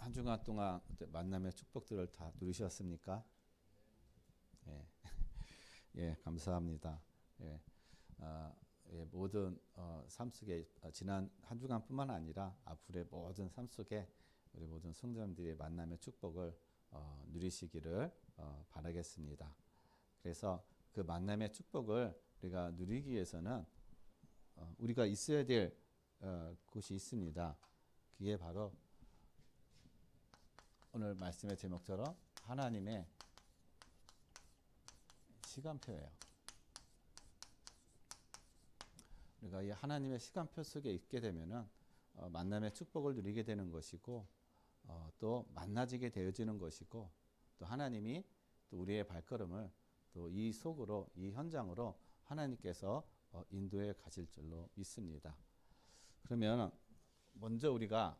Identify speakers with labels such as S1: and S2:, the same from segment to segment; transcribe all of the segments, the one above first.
S1: 한 주간 동안 만남의 축복들을 다 누리셨습니까? 예, 예, 감사합니다. 예, 예, 모든 삶 속에 지난 한 주간뿐만 아니라 앞으로의 모든 삶 속에 우리 모든 성도님들의 만남의 축복을 누리시기를 바라겠습니다. 그래서 그 만남의 축복을 우리가 누리기 위해서는 우리가 있어야 될 곳이 있습니다. 그게 바로 오늘 말씀의 제목처럼 하나님의 시간표예요. 우리가 이 하나님의 시간표 속에 있게 되면은 만남의 축복을 누리게 되는 것이고 또 만나지게 되어지는 것이고 또 하나님이 또 우리의 발걸음을 또 이 속으로 이 현장으로 하나님께서 인도해 가실 줄로 믿습니다. 그러면 먼저 우리가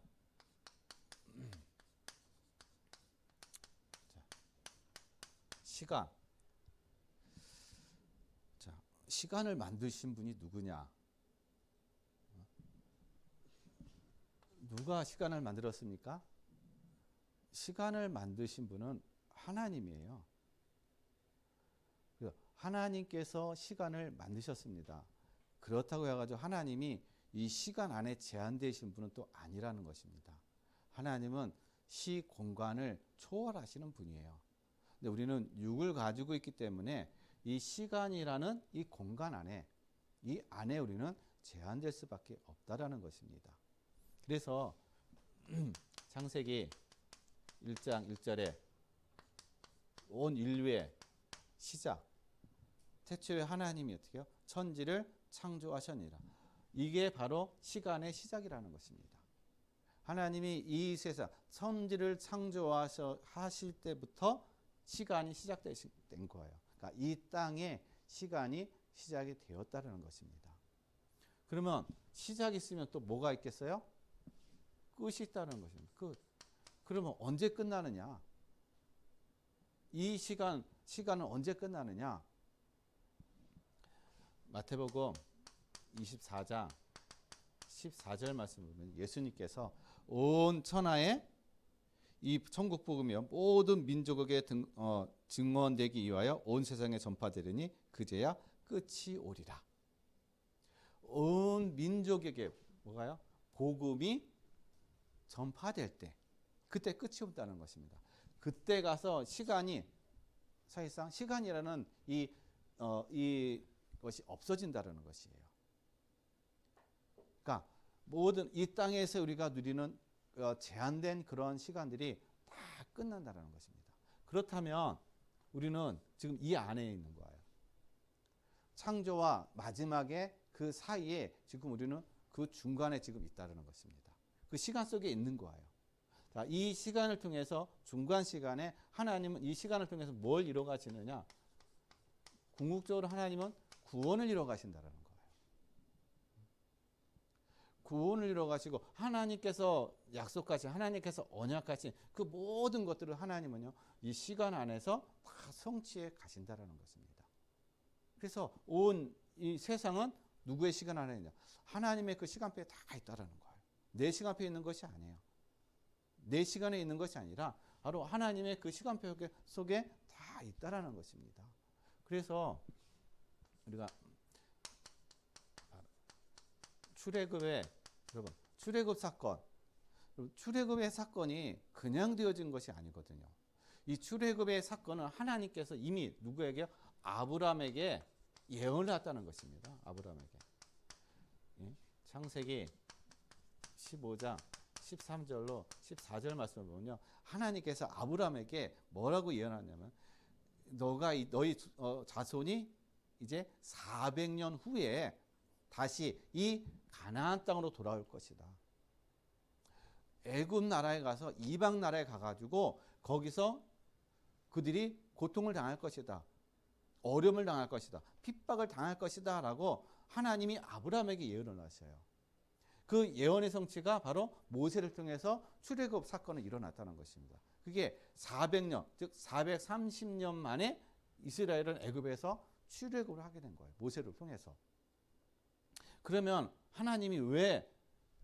S1: 시간. 자, 시간을 만드신 분이 누구냐? 누가 시간을 만들었습니까? 시간을 만드신 분은 하나님이에요. 하나님께서 시간을 만드셨습니다. 그렇다고 해가지고 하나님이 이 시간 안에 제한되신 분은 또 아니라는 것입니다. 하나님은 시 공간을 초월하시는 분이에요. 근데 우리는 육을 가지고 있기 때문에 이 시간이라는 이 공간 안에 이 안에 우리는 제한될 수밖에 없다라는 것입니다. 그래서 창세기 1장 1절에 온 인류의 시작 태초에 하나님이 어떻게 해요? 천지를 창조하셨느니라. 이게 바로 시간의 시작이라는 것입니다. 하나님이 이 세상 천지를 창조하실 때부터 시간이 시작된 거예요. 그러니까 이 땅에 시간이 시작이 되었다는 것입니다. 그러면 시작이 있으면 또 뭐가 있겠어요? 끝이 있다는 것입니다. 끝. 그러면 언제 끝나느냐? 이 시간은 언제 끝나느냐? 마태복음 24장 14절 말씀을 보면 예수님께서 온 천하에 이 천국 복음이요 모든 민족에게 증언되기 위하여 온 세상에 전파되리니 그제야 끝이 오리라. 온 민족에게 뭐가요? 복음이 전파될 때 그때 끝이 없다는 것입니다. 그때 가서 시간이 사실상 시간이라는 이 것이 없어진다는 것이에요. 그러니까 모든 이 땅에서 우리가 누리는 제한된 그런 시간들이 다 끝난다는 것입니다. 그렇다면 우리는 지금 이 안에 있는 거예요. 창조와 마지막에 그 사이에 지금 우리는 그 중간에 지금 있다는 것입니다. 그 시간 속에 있는 거예요. 자, 이 시간을 통해서 중간 시간에 하나님은 이 시간을 통해서 뭘 이뤄 가시느냐? 궁극적으로 하나님은 구원을 이뤄 가신다는 거예요. 구원을 이뤄 가시고 하나님께서 약속하신 하나님께서 언약하신 그 모든 것들을 하나님은요 이 시간 안에서 다 성취해 가신다라는 것입니다. 그래서 온 이 세상은 누구의 시간 안에 있냐? 하나님의 그 시간표에 다 있다라는 거예요. 내 시간표에 있는 것이 아니에요. 내 시간에 있는 것이 아니라 바로 하나님의 그 시간표 속에 다 있다라는 것입니다. 그래서 우리가 출애굽의 여러분 출애굽 사건, 출애굽의 사건이 그냥 되어진 것이 아니거든요. 이 출애굽의 사건은 하나님께서 이미 누구에게 아브라함에게 예언을 했다는 것입니다. 아브라함에게. 창세기 15장 13절로 14절 말씀을 보면요. 하나님께서 아브라함에게 뭐라고 예언하냐면 너희 자손이 이제 400년 후에 다시 이 가나안 땅으로 돌아올 것이다. 애굽 나라에 가서 이방 나라에 가가지고 거기서 그들이 고통을 당할 것이다. 어려움을 당할 것이다. 핍박을 당할 것이다. 라고 하나님이 아브라함에게 예언을 하셔요. 그 예언의 성취가 바로 모세를 통해서 출애굽 사건이 일어났다는 것입니다. 그게 400년, 즉 430년 만에 이스라엘은 애굽에서 출애굽을 하게 된 거예요. 모세를 통해서. 그러면 하나님이 왜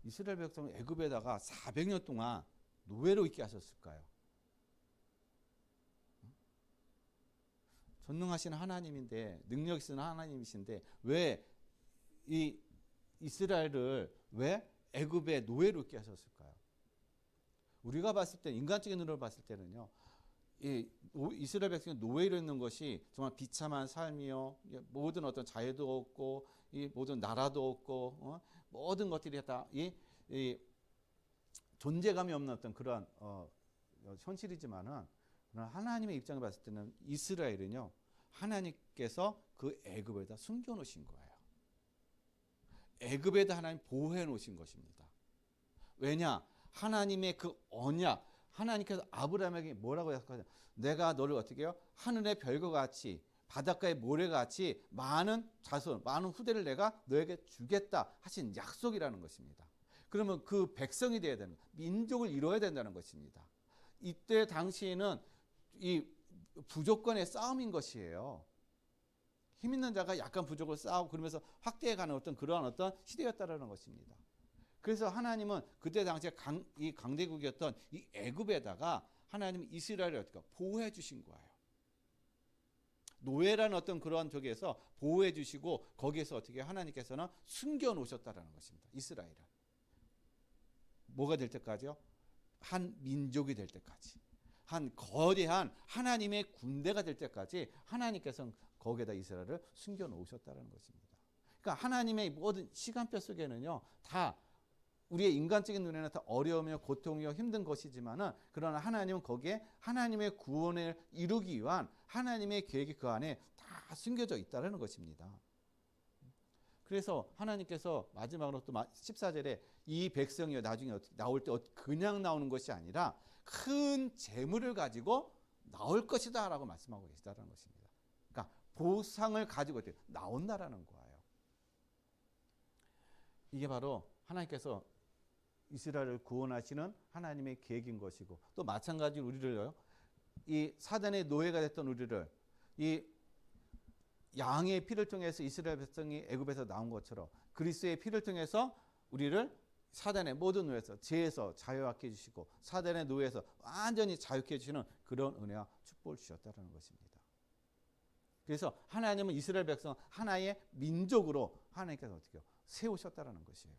S1: 이스라엘 백성을 애굽에다가 400년 동안 노예로 있게 하셨을까요? 전능하신 하나님인데, 능력 있는 하나님이신데 왜 이 이스라엘을 왜 애굽의 노예로 있게 하셨을까요? 우리가 봤을 때, 인간적인 눈으로 봤을 때는요, 이 이스라엘 백성이 노예로 있는 것이 정말 비참한 삶이요, 모든 어떤 자유도 없고, 이 모든 나라도 없고, 모든 것들이 다 이 존재감이 없는 어떤 그러한 현실이지만은, 하나님의 입장을 봤을 때는 이스라엘은요, 하나님께서 그 애굽에다 숨겨놓으신 거예요. 애굽에다 하나님 보호해 놓으신 것입니다. 왜냐? 하나님의 그 언약, 하나님께서 아브라함에게 뭐라고 약속하냐? 내가 너를 어떻게 해요? 하늘의 별과 같이, 바닷가의 모래같이 많은 자손, 많은 후대를 내가 너에게 주겠다 하신 약속이라는 것입니다. 그러면 그 백성이 되어야 되는, 민족을 이루어야 된다는 것입니다. 이때 당시에는 이 부족권의 싸움인 것이에요. 힘 있는 자가 약간 부족을 싸우고 그러면서 확대해가는 어떤 그러한 어떤 시대였다라는 것입니다. 그래서 하나님은 그때 당시에 이 강대국이었던 이 애굽에다가 하나님은 이스라엘을 어떻게 보호해 주신 거예요. 노예라는 어떤 그러한 쪽에서 보호해 주시고 거기에서 어떻게 하나님께서는 숨겨 놓으셨다라는 것입니다. 이스라엘을. 뭐가 될 때까지요? 한 민족이 될 때까지. 한 거대한 하나님의 군대가 될 때까지 하나님께서는 거기에다 이스라엘을 숨겨 놓으셨다는 것입니다. 그러니까 하나님의 모든 시간표 속에는요, 다 우리의 인간적인 눈에는 다 어려우며 고통이요 힘든 것이지만은, 그러나 하나님은 거기에 하나님의 구원을 이루기 위한 하나님의 계획이 그 안에 다 숨겨져 있다는 것입니다. 그래서 하나님께서 마지막으로 또 14절에 이 백성이 나중에 나올 때 그냥 나오는 것이 아니라 큰 재물을 가지고 나올 것이다 라고 말씀하고 계시다는 것입니다. 그러니까 보상을 가지고 나온다라는 거예요. 이게 바로 하나님께서 이스라엘을 구원하시는 하나님의 계획인 것이고, 또 마찬가지로 우리를요, 이 사단의 노예가 됐던 우리를 이 양의 피를 통해서 이스라엘 백성이 애굽에서 나온 것처럼 그리스도의 피를 통해서 우리를 사단의 모든 노예에서, 죄에서 자유하게 해주시고 사단의 노예에서 완전히 자유케 해주시는 그런 은혜와 축복을 주셨다는 것입니다. 그래서 하나님은 이스라엘 백성 하나의 민족으로 하나님께서 어떻게 세우셨다는 것이에요.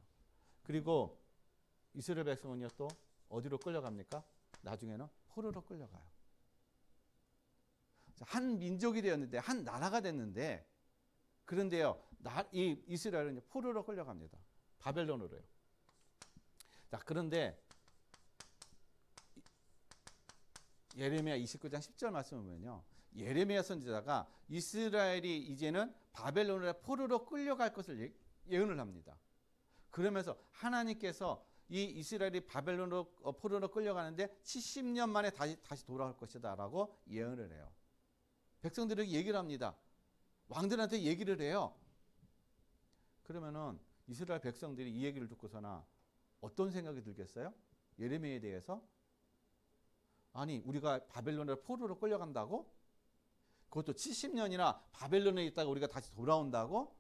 S1: 그리고 이스라엘 백성은요, 또 어디로 끌려갑니까? 나중에는 포로로 끌려가요. 한 민족이 되었는데, 한 나라가 됐는데, 그런데요, 이 이스라엘은 포로로 끌려갑니다. 바벨론으로요. 자, 그런데 예레미야 29장 10절 말씀을 보면요, 예레미야 선지자가 이스라엘이 이제는 바벨론으로 포로로 끌려갈 것을 예언을 합니다. 그러면서 하나님께서 이 이스라엘이 바벨론으로 포로로 끌려가는데 70년 만에 다시 돌아올 것이다 라고 예언을 해요. 백성들에게 얘기를 합니다. 왕들한테 얘기를 해요. 그러면은 이스라엘 백성들이 이 얘기를 듣고서나 어떤 생각이 들겠어요? 예레미야에 대해서? 아니, 우리가 바벨론으로 포로로 끌려간다고? 그것도 70년이나 바벨론에 있다가 우리가 다시 돌아온다고?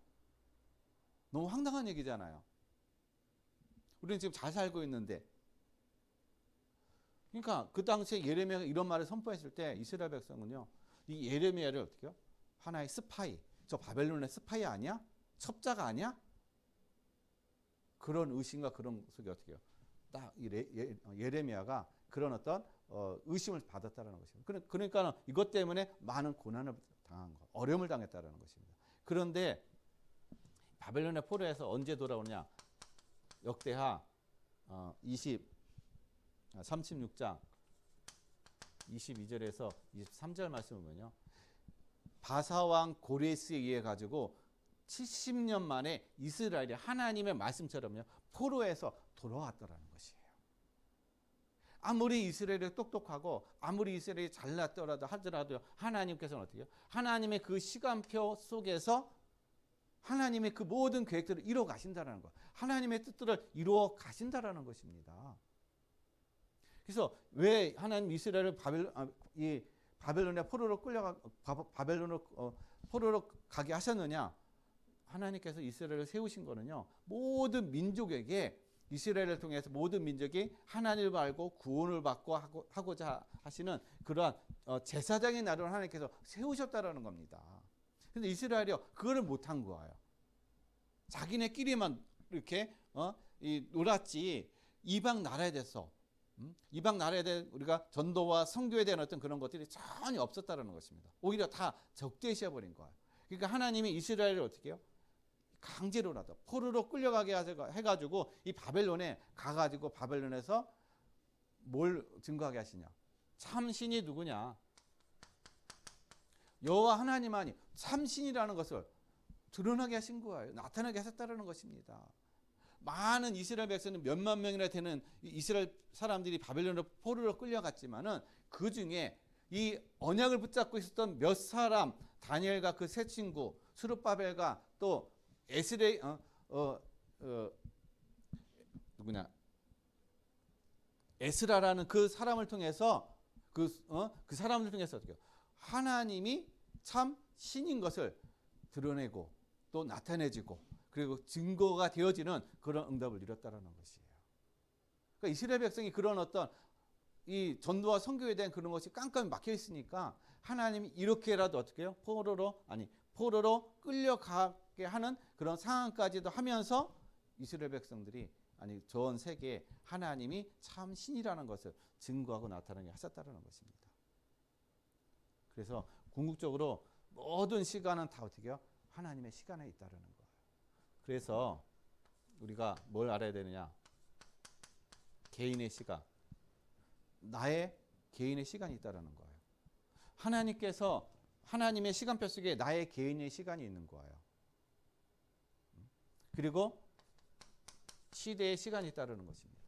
S1: 너무 황당한 얘기잖아요. 우리는 지금 잘 살고 있는데. 그러니까 그 당시에 예레미야가 이런 말을 선포했을 때 이스라엘 백성은요, 이 예레미야를 어떻게 해요? 하나의 스파이, 저 바벨론의 스파이 아니야? 첩자가 아니야? 그런 의심과 그런 속에 어떻게 해요? 딱 예레미야가 그런 어떤 의심을 받았다는 것입니다. 그러니까 이것 때문에 많은 고난을 당한 거, 어려움을 당했다는 것입니다. 그런데 바벨론의 포로에서 언제 돌아오냐? 역대하 36장 22절에서 23절 말씀을 보면요, 바사왕 고레스에 의해 가지고 70년 만에 이스라엘이 하나님의 말씀처럼요, 포로에서 돌아왔더라는 것이에요. 아무리 이스라엘이 똑똑하고 아무리 이스라엘이 잘났더라도 하더라도 하나님께서는 어떻게 해요? 하나님의 그 시간표 속에서 하나님의 그 모든 계획들을 이루어 가신다는 것, 하나님의 뜻들을 이루어 가신다는 것입니다. 그래서 왜 하나님 이스라엘을 바벨론의 포로로 바벨론으로 포로로 가게 하셨느냐? 하나님께서 이스라엘을 세우신 거는요, 모든 민족에게 이스라엘을 통해서 모든 민족이 하나님을 알고 구원을 받고 하고자 하시는 그러한 제사장의 나라를 하나님께서 세우셨다라는 겁니다. 근데 이스라엘이요 그거를 못한 거예요. 자기네끼리만 이렇게 놀았지 이방 나라에 대해서 이방 나라에 대해 우리가 전도와 선교에 대한 어떤 그런 것들이 전혀 없었다라는 것입니다. 오히려 다 적대시해 버린 거예요. 그러니까 하나님이 이스라엘을 어떻게 해요? 강제로라도 포로로 끌려가게 해가지고 이 바벨론에 가가지고 바벨론에서 뭘 증거하게 하시냐? 참신이 누구냐? 여호와 하나님만이 참신이라는 것을 드러나게 하신 거예요. 나타나게 하셨다는 것입니다. 많은 이스라엘 백성은 몇만 명이나 되는 이스라엘 사람들이 바벨론으로 포로로 끌려갔지만은 그 중에 이 언약을 붙잡고 있었던 몇 사람, 다니엘과 그 세 친구, 스룹바벨과 또 에스레 누구냐? 에스라라는 그 사람을 통해서 그 사람을 통해서 어떻게 하나님이 참 신인 것을 드러내고 또 나타내지고 그리고 증거가 되어지는 그런 응답을 이뤘다라는 것이에요. 그러니까 이스라엘 백성이 그런 어떤 이 전도와 선교에 대한 그런 것이 깜깜이 막혀 있으니까 하나님이 이렇게라도 어떻게 해요? 포로로 끌려가게 하는 그런 상황까지도 하면서 이스라엘 백성들이 아니 전 세계에 하나님이 참 신이라는 것을 증거하고 나타나게 하셨다는 것입니다. 그래서 궁극적으로 모든 시간은 다 어떻게 해요? 하나님의 시간에 있다는 거예요. 그래서 우리가 뭘 알아야 되느냐? 개인의 시간. 나의 개인의 시간이 있다는 거예요. 하나님께서 하나님의 시간표 속에 나의 개인의 시간이 있는 거예요. 그리고 시대의 시간이 있다는 것입니다.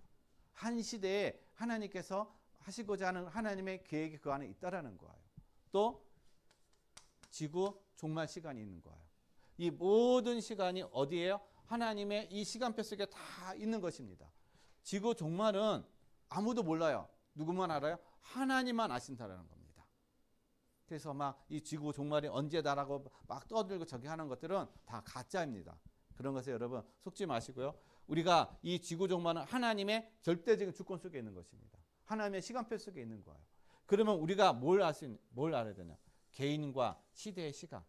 S1: 한 시대에 하나님께서 하시고자 하는 하나님의 계획이 그 안에 있다는 거예요. 또 지구 종말 시간이 있는 거예요. 이 모든 시간이 어디에요? 하나님의 이 시간표 속에 다 있는 것입니다. 지구 종말은 아무도 몰라요. 누구만 알아요? 하나님만 아신다는 겁니다. 그래서 막 이 지구 종말이 언제다라고 막 떠들고 저기 하는 것들은 다 가짜입니다. 그런 것에 여러분 속지 마시고요. 우리가 이 지구 종말은 하나님의 절대적인 주권 속에 있는 것입니다. 하나님의 시간표 속에 있는 거예요. 그러면 우리가 뭘 알아야 되냐? 개인과 시대의 시간.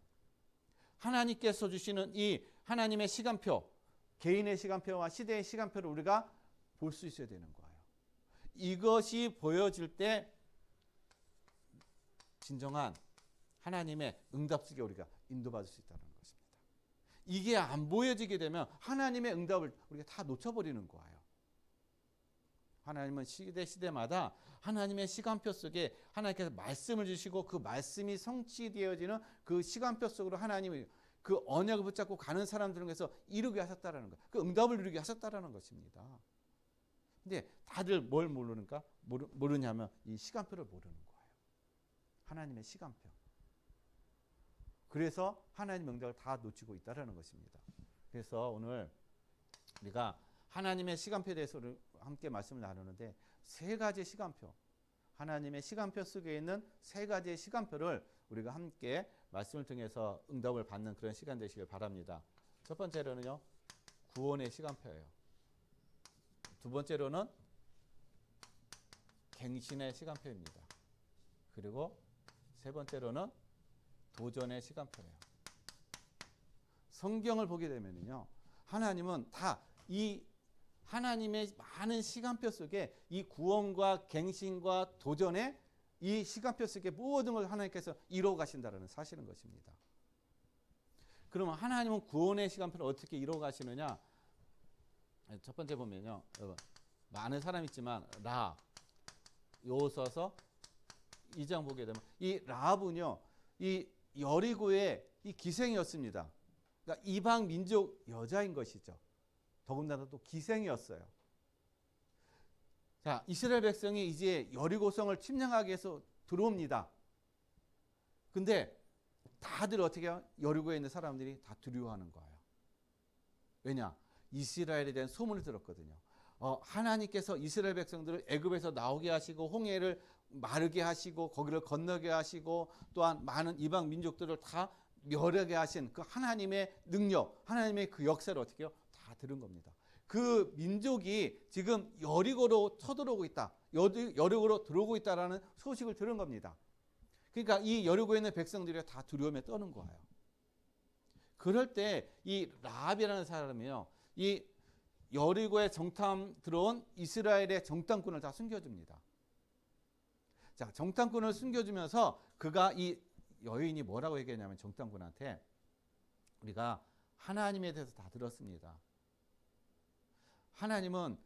S1: 하나님께서 주시는 이 하나님의 시간표, 개인의 시간표와 시대의 시간표를 우리가 볼 수 있어야 되는 거예요. 이것이 보여질 때 진정한 하나님의 응답 속에 우리가 인도받을 수 있다는 것입니다. 이게 안 보여지게 되면 하나님의 응답을 우리가 다 놓쳐버리는 거예요. 하나님은 시대마다 하나님의 시간표 속에 하나님께서 말씀을 주시고 그 말씀이 성취되어지는 그 시간표 속으로 하나님이 그 언약을 붙잡고 가는 사람들을 위해서 이루게 하셨다는 것, 그 응답을 이루게 하셨다는 것입니다. 근데 다들 뭘 모르냐면 이 시간표를 모르는 거예요. 하나님의 시간표. 그래서 하나님 명령을 다 놓치고 있다는 것입니다. 그래서 오늘 우리가 하나님의 시간표에 대해서 함께 말씀을 나누는데 세 가지 시간표, 하나님의 시간표 속에 있는 세 가지의 시간표를 우리가 함께 말씀을 통해서 응답을 받는 그런 시간 되시길 바랍니다. 첫 번째로는요, 구원의 시간표예요. 두 번째로는 갱신의 시간표입니다. 그리고 세 번째로는 도전의 시간표예요. 성경을 보게 되면요, 하나님은 다 이 하나님의 많은 시간표 속에 이 구원과 갱신과 도전의 이 시간표 속에 모든 걸 하나님께서 이루어 가신다는 사실인 것입니다. 그러면 하나님은 구원의 시간표를 어떻게 이루어 가시느냐? 첫 번째 보면요, 많은 사람이 있지만 요서서 2장 보게 되면 이 라합은요, 이 여리고의 이 기생이었습니다. 그러니까 이방 민족 여자인 것이죠. 더군다나 또 기생이었어요. 자, 이스라엘 백성이 이제 여리고성을 침략하기 위해서 들어옵니다. 근데 다들 어떻게 해요? 여리고에 있는 사람들이 다 두려워하는 거예요. 왜냐? 이스라엘에 대한 소문을 들었거든요. 하나님께서 이스라엘 백성들을 애굽에서 나오게 하시고 홍해를 마르게 하시고 거기를 건너게 하시고 또한 많은 이방 민족들을 다 멸하게 하신 그 하나님의 능력, 하나님의 그 역사를 어떻게 해요? 다 들은 겁니다. 그 민족이 지금 여리고로 쳐들어오고 있다. 여리고로 들어오고 있다라는 소식을 들은 겁니다. 그러니까 이 여리고에 있는 백성들이 다 두려움에 떠는 거예요. 그럴 때 이 라합이라는 사람이요, 이 여리고에 정탐 들어온 이스라엘의 정탐꾼을 다 숨겨줍니다. 자, 정탐꾼을 숨겨주면서 그가 이 여인이 뭐라고 얘기했냐면 정탐꾼한테 우리가 하나님에 대해서 다 들었습니다. 하나님은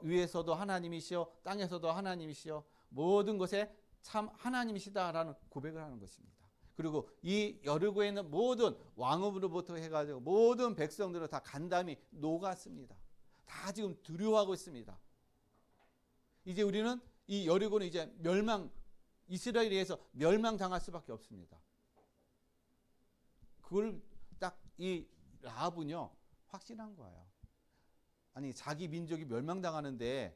S1: 위에서도 하나님이시여 땅에서도 하나님이시여 모든 것에 참 하나님이시다라는 고백을 하는 것입니다. 그리고 이 여리고에 있는 모든 왕으로부터 해가지고 모든 백성들은 다 간담이 녹았습니다. 다 지금 두려워하고 있습니다. 이제 우리는 이 여리고는 이제 이스라엘에 의해서 멸망당할 수밖에 없습니다. 그걸 딱 이 라합은요 확신한 거예요. 아니 자기 민족이 멸망당하는데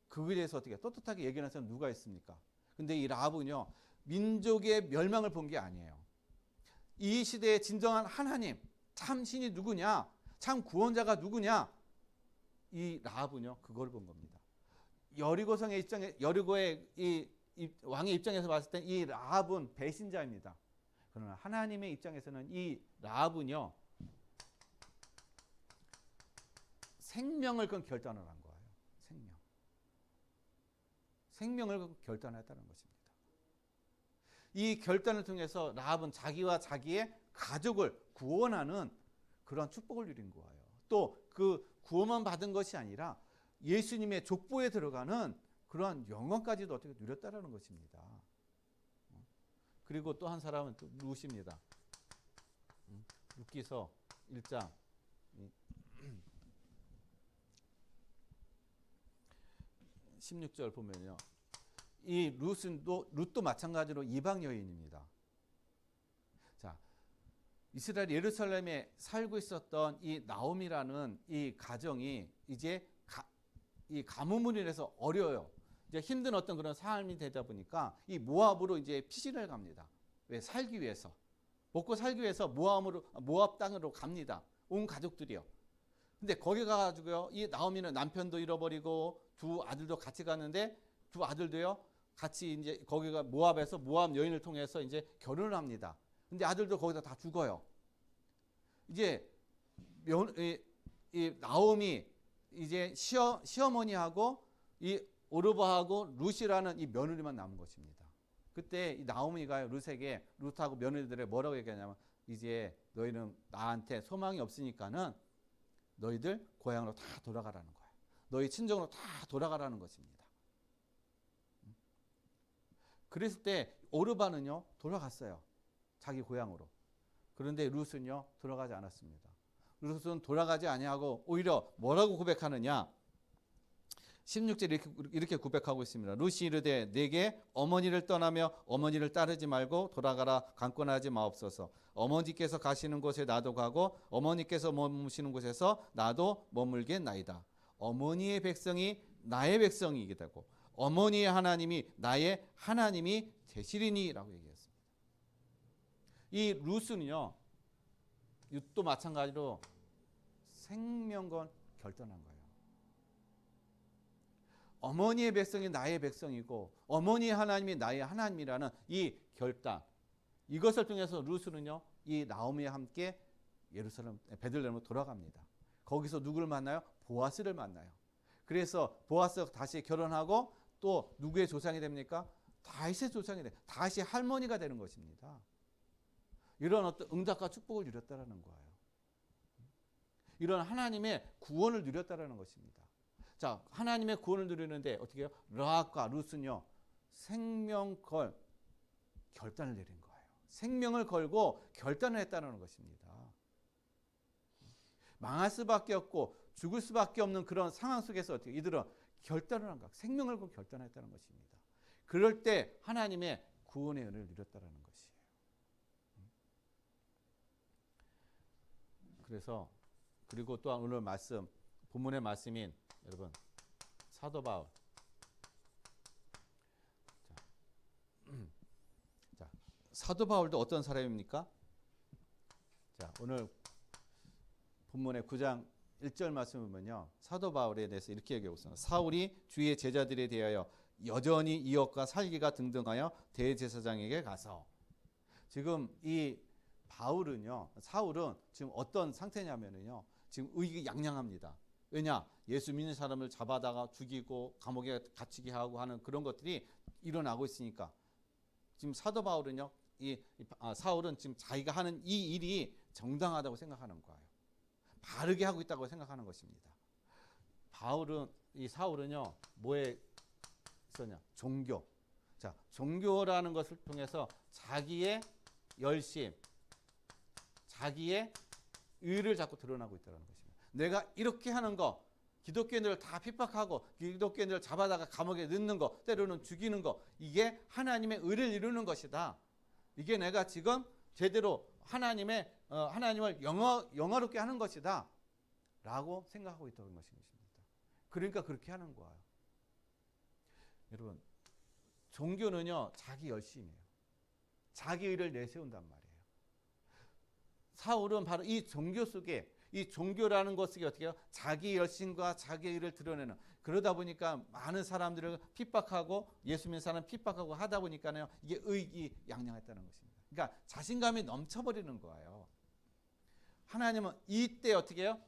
S1: 그거에 대해서 어떻게 떳떳하게 얘기하는 사람 누가 있습니까? 근데 이 라합은요 민족의 멸망을 본 게 아니에요. 이 시대의 진정한 하나님, 참 신이 누구냐, 참 구원자가 누구냐, 이 라합은요 그걸 본 겁니다. 여리고의 이 왕의 입장에서 봤을 때 이 라합은 배신자입니다. 그러나 하나님의 입장에서는 이 라합은요 생명을 결단을 한 거예요. 생명을 결단했다는 것입니다. 이 결단을 통해서 라합은 자기와 자기의 가족을 구원하는 그런 축복을 누린 거예요. 또 그 구원만 받은 것이 아니라 예수님의 족보에 들어가는 그러한 영광까지도 어떻게 누렸다라는 것입니다. 그리고 또 한 사람은 또 룻입니다. 룻기서 1장 16절 보면요. 이 룻도 마찬가지로 이방 여인입니다. 자, 이스라엘 예루살렘에 살고 있었던 이 나오미라는 이 가정이 이제 이 가뭄으로 인해서 어려워요. 이제 힘든 어떤 그런 삶이 되다 보니까 이 모압으로 이제 피신을 갑니다. 왜? 살기 위해서. 먹고 살기 위해서 모압 땅으로 갑니다. 온 가족들이요. 근데 거기 가가지고요, 이 나오미는 남편도 잃어버리고 두 아들도 같이 가는데 두 아들도요, 같이 이제 거기가 모압에서 모압 여인을 통해서 이제 결혼을 합니다. 근데 아들도 거기다 다 죽어요. 이제 이 나오미 이제 시어머니하고 이 오르바하고 룻이라는 이 며느리만 남은 것입니다. 그때 이 나오미가 룻하고 며느리들에 뭐라고 얘기하냐면 이제 너희는 나한테 소망이 없으니까는 너희들 고향으로 다 돌아가라는 거야. 너희 친정으로 다 돌아가라는 것입니다. 그랬을 때 오르바는요 돌아갔어요. 자기 고향으로. 그런데 룻은요 돌아가지 않았습니다. 룻은 돌아가지 아니하고 오히려 뭐라고 고백하느냐? 16절 이렇게 고백하고 있습니다. 룻이 이르되 내게 어머니를 떠나며 어머니를 따르지 말고 돌아가라 강권하지 마옵소서. 어머니께서 가시는 곳에 나도 가고 어머니께서 머무시는 곳에서 나도 머물겠나이다. 어머니의 백성이 나의 백성이게 되고 어머니의 하나님이 나의 하나님이 되시리니라고 얘기했습니다. 이 룻은요 룻도 마찬가지로 생명건 결단한 거예요. 어머니의 백성이 나의 백성이고 어머니의 하나님이 나의 하나님이라는 이 결단, 이것을 통해서 룻은요 이 나오미와 함께 베들레헴으로 돌아갑니다. 거기서 누구를 만나요? 보아스를 만나요. 그래서 보아스가 다시 결혼하고 또 누구의 조상이 됩니까? 다윗의 조상이 돼. 다윗의 할머니가 되는 것입니다. 이런 어떤 응답과 축복을 누렸다라는 거예요. 이런 하나님의 구원을 누렸다라는 것입니다. 자, 하나님의 구원을 누리는데 어떻게 해요? 라합과 룻은요 결단을 내린 거예요. 생명을 걸고 결단을 했다는 것입니다. 망할 수밖에 없고 죽을 수밖에 없는 그런 상황 속에서 어떻게 이들은 결단을 한 거야. 생명을 걸고 결단했다는 것입니다. 그럴 때 하나님의 구원의 은혜를 누렸다는 것이에요. 그래서 그리고 또한 오늘 본문의 말씀인 여러분 사도 바울. 자, 사도 바울도 어떤 사람입니까? 자, 오늘 본문의 9장 1절 말씀을 보면요. 사도 바울에 대해서 이렇게 얘기하고 있어요. 사울이 주의 제자들에 대하여 여전히 이역과 살기가 등등하여 대제사장에게 가서. 지금 이 바울은요, 사울은 지금 어떤 상태냐면요, 지금 의기양양합니다. 왜냐? 예수 믿는 사람을 잡아다가 죽이고 감옥에 갇히게 하고 하는 그런 것들이 일어나고 있으니까. 지금 사도 바울은요, 사울은 지금 자기가 하는 이 일이 정당하다고 생각하는 거예요. 바르게 하고 있다고 생각하는 것입니다. 이 사울은요, 뭐에 있었냐? 종교. 자, 종교라는 것을 통해서 자기의 열심, 자기의 의를 자꾸 드러나고 있다는 것입니다. 내가 이렇게 하는 거, 기독교인들을 다 핍박하고 기독교인들을 잡아다가 감옥에 넣는 거, 때로는 죽이는 거, 이게 하나님의 의를 이루는 것이다. 이게 내가 지금 제대로 하나님을 영화롭게 하는 것이다 라고 생각하고 있다는 것입니다. 그러니까 그렇게 하는 거예요. 여러분, 종교는요, 자기 열심이에요. 자기 의를 내세운단 말이에요. 사울은 바로 이 종교 속에, 이 종교라는 것 속에 어떻게 해요? 자기 열심과 자기 의를 드러내는, 그러다 보니까 많은 사람들을 핍박하고 예수 믿는 사람 핍박하고 하다 보니까요, 이게 의기양양했다는 것입니다. 그러니까 자신감이 넘쳐버리는 거예요. 하나님은 이때 어떻게 해요?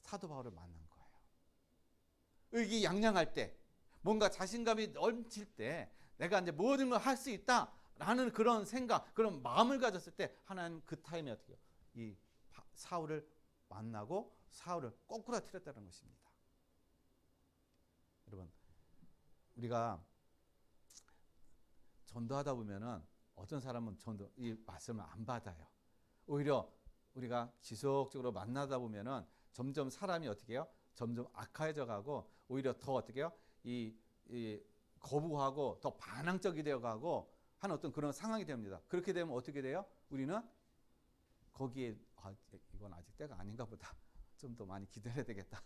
S1: 사도 바울을 만난 거예요. 의기양양할 때, 뭔가 자신감이 넘칠 때, 내가 이제 모든 걸 할 수 있다라는 그런 생각, 그런 마음을 가졌을 때 하나님 그 타임에 어떻게 해요? 이 사울을 만나고 사울을 꼬꾸라뜨렸다는 것입니다. 여러분, 우리가 전도하다 보면은 어떤 사람은 이 말씀을 안 받아요. 오히려 우리가 지속적으로 만나다 보면은 점점 사람이 어떻게 해요? 점점 악화해져 가고 오히려 더 어떻게 해요? 이 거부하고 더 반항적이 되어 가고 하는 어떤 그런 상황이 됩니다. 그렇게 되면 어떻게 돼요? 우리는 거기에 이건 아직 때가 아닌가 보다. 좀 더 많이 기다려야 되겠다.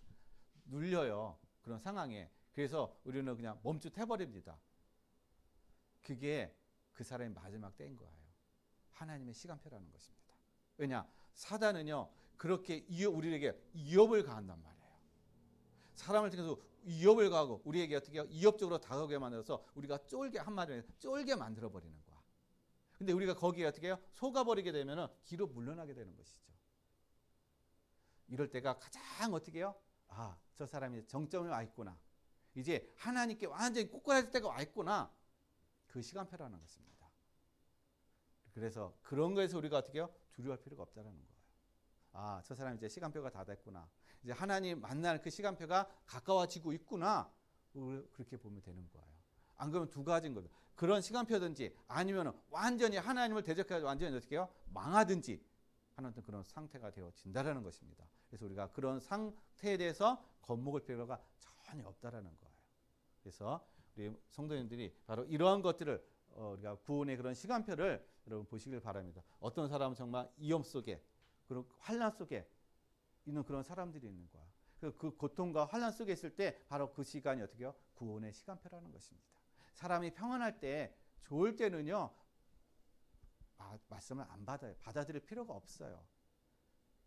S1: 눌려요. 그런 상황에. 그래서 우리는 그냥 멈칫해버립니다. 그게 그 사람의 마지막 때인 거예요. 하나님의 시간표라는 것입니다. 왜냐? 사단은요, 그렇게 우리에게 위협을 가한단 말이에요. 사람을 통해서 위협을 가하고 우리에게 어떻게 해요? 위협적으로 다가오게 만들어서 우리가 한마디로 쫄게 만들어버리는 거야. 근데 우리가 거기에 어떻게 해요? 속아버리게 되면 뒤로 물러나게 되는 것이죠. 이럴 때가 가장 어떻게 해요? 저 사람이 정점에 와 있구나. 이제 하나님께 완전히 꼬꾸라질 때가 와 있구나. 그 시간표라는 것입니다. 그래서 그런 거에서 우리가 어떻게 해요? 두려워할 필요가 없다는 거예요. 저 사람이 이제 시간표가 다 됐구나. 이제 하나님 만날 그 시간표가 가까워지고 있구나. 그렇게 보면 되는 거예요. 안 그러면 두 가지인 거죠. 그런 시간표든지 아니면 완전히 하나님을 대적해서 완전히 어떻게 해요? 망하든지 하는 그런 상태가 되어진다는 것입니다. 그래서 우리가 그런 상태에 대해서 겁먹을 필요가 전혀 없다라는 거예요. 그래서 우리 성도님들이 바로 이러한 것들을 우리가 구원의 그런 시간표를 여러분 보시길 바랍니다. 어떤 사람은 정말 위험 속에 그런 환난 속에 있는 그런 사람들이 있는 거야. 그 고통과 환난 속에 있을 때 바로 그 시간이 어떻게 해요? 구원의 시간표라는 것입니다. 사람이 평안할 때, 좋을 때는요, 말씀을 안 받아요. 받아들일 필요가 없어요.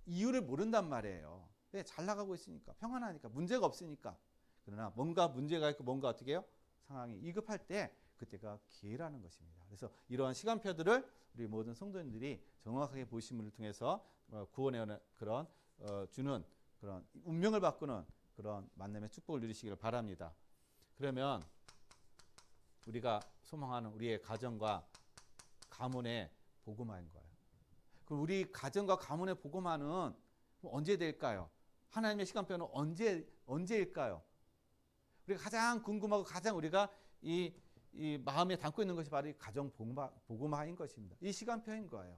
S1: 이유를 모른단 말이에요. 잘 나가고 있으니까, 평안하니까, 문제가 없으니까. 그러나 뭔가 문제가 있고 뭔가 어떻게 해요? 상황이 위급할 때 그때가 기회라는 것입니다. 그래서 이러한 시간표들을 우리 모든 성도님들이 정확하게 보심을 통해서 구원의 그런 주는 그런 운명을 바꾸는 그런 만남의 축복을 누리시기를 바랍니다. 그러면 우리가 소망하는 우리의 가정과 가문의 복음화인 거예요. 그럼 우리 가정과 가문의 복음화는 언제 될까요? 하나님의 시간표는 언제일까요? 우리가 가장 궁금하고 가장 우리가 이 마음에 담고 있는 것이 바로 이 가정 복음화인 것입니다. 이 시간표인 거예요.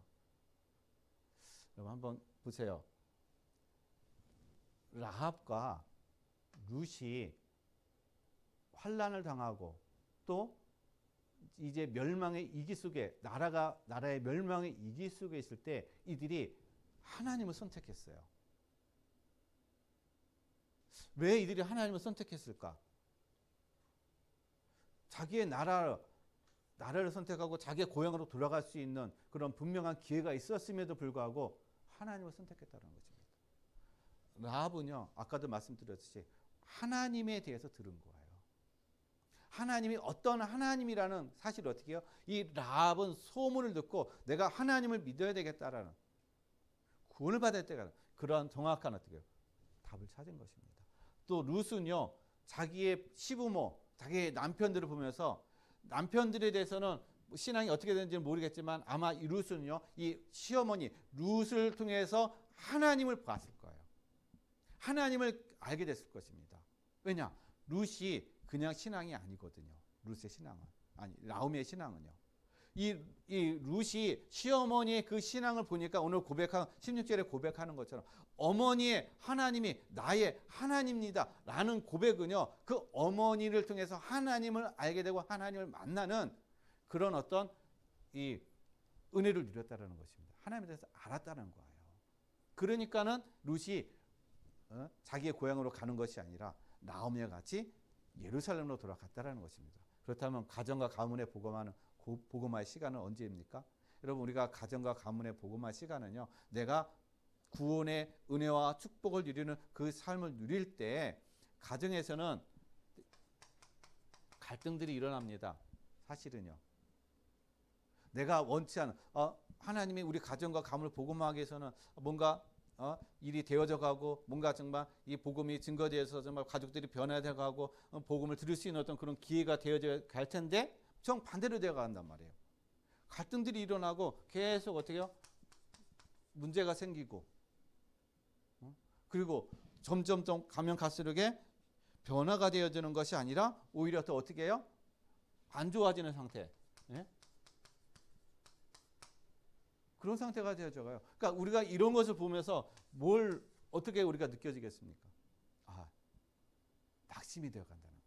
S1: 여러분 한번 보세요. 라합과 룻이 환난을 당하고 또 이제 멸망의 위기 속에 나라의 멸망의 위기 속에 있을 때 이들이 하나님을 선택했어요. 왜 이들이 하나님을 선택했을까? 자기의 나라를 선택하고 자기의 고향으로 돌아갈 수 있는 그런 분명한 기회가 있었음에도 불구하고 하나님을 선택했다는 것입니다. 라합은요, 아까도 말씀드렸듯이 하나님에 대해서 들은 거예요. 하나님이 어떤 하나님이라는 사실을 어떻게 해요? 이 라합은 소문을 듣고 내가 하나님을 믿어야 되겠다라는, 구원을 받을 때가 그런 정확한 어떻게 해요? 답을 찾은 것입니다. 또 룻은요, 자기의 시부모, 자기의 남편들을 보면서, 남편들에 대해서는 신앙이 어떻게 되는지는 모르겠지만 아마 이 룻은요, 이 시어머니 룻을 통해서 하나님을 봤을 거예요. 하나님을 알게 됐을 것입니다. 왜냐? 룻이 그냥 신앙이 아니거든요. 룻의 신앙은, 아니 나오미의 신앙은요. 이 룻이 시어머니의 그 신앙을 보니까 오늘 고백한 16절에 고백하는 것처럼 어머니의 하나님이 나의 하나님입니다 라는 고백은요, 그 어머니를 통해서 하나님을 알게 되고 하나님을 만나는 그런 어떤 이 은혜를 누렸다는 것입니다. 하나님에 대해서 알았다는 거예요. 그러니까는 룻이 자기의 고향으로 가는 것이 아니라 나오미와 같이 예루살렘으로 돌아갔다는 것입니다. 그렇다면 가정과 가문에 복음하는 복음화의 시간은 언제입니까? 여러분, 우리가 가정과 가문의 복음화 시간은요, 내가 구원의 은혜와 축복을 누리는 그 삶을 누릴 때 가정에서는 갈등들이 일어납니다. 사실은요. 내가 원치 않은 하나님이 우리 가정과 가문을 복음화하기 위해서는 뭔가 일이 되어져 가고 뭔가 정말 이 복음이 증거되어서 정말 가족들이 변화되어 가고 복음을 들을 수 있는 어떤 그런 기회가 되어져 갈 텐데 정반대로 되어 간단 말이에요. 갈등들이 일어나고 계속 어떻게 해요? 문제가 생기고 그리고 점점 가면 갈수록에 변화가 되어지는 것이 아니라 오히려 또 어떻게 해요? 안 좋아지는 상태. 예? 그런 상태가 되어져 가요. 그러니까 우리가 이런 것을 보면서 뭘 어떻게 우리가 느껴지겠습니까? 낙심이 되어 간다는 거예요.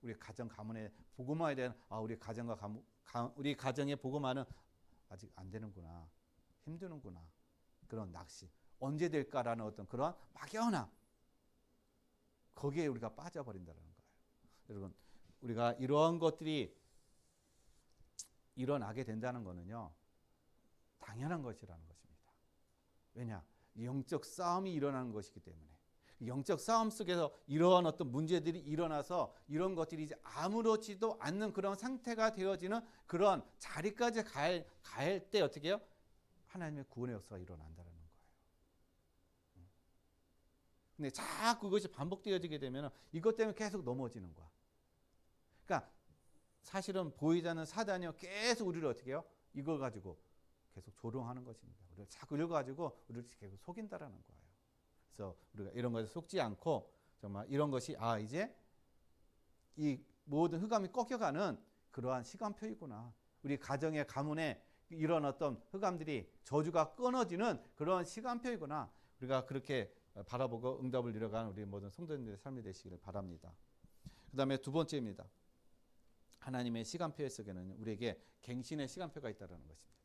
S1: 우리 가정 가문의 복음화에 대한 우리 가정과 우리 가정의 복음화는 아직 안 되는구나. 힘드는구나. 그런 낙심. 언제 될까라는 어떤 그런 막연함. 거기에 우리가 빠져버린다는 거예요. 여러분, 우리가 이러한 것들이 일어나게 된다는 거는요, 당연한 것이라는 것입니다. 왜냐? 영적 싸움이 일어나는 것이기 때문에. 영적 싸움 속에서 이러한 어떤 문제들이 일어나서 이런 것들이 이제 아무렇지도 않는 그런 상태가 되어지는 그런 자리까지 갈 때 어떻게 해요? 하나님의 구원의 역사가 일어난다는 거예요. 근데 자꾸 그것이 반복되어지게 되면 이것 때문에 계속 넘어지는 거야. 그러니까 사실은 보이지 않는 사단이요, 계속 우리를 어떻게 해요? 이걸 가지고 계속 조롱하는 것입니다. 우리를 자꾸 읽어가지고 우리를 계속 속인다라는 거예요. 그래서 우리가 이런 것에 속지 않고 정말 이런 것이 이제 이 모든 흑암이 꺾여가는 그러한 시간표이구나. 우리 가정의 가문에 이런 어떤 흑암들이 저주가 끊어지는 그런 시간표이구나. 우리가 그렇게 바라보고 응답을 이뤄가는 우리 모든 성도님들의 삶이 되시기를 바랍니다. 그 다음에 두 번째입니다. 하나님의 시간표 속에는 우리에게 갱신의 시간표가 있다는 것입니다.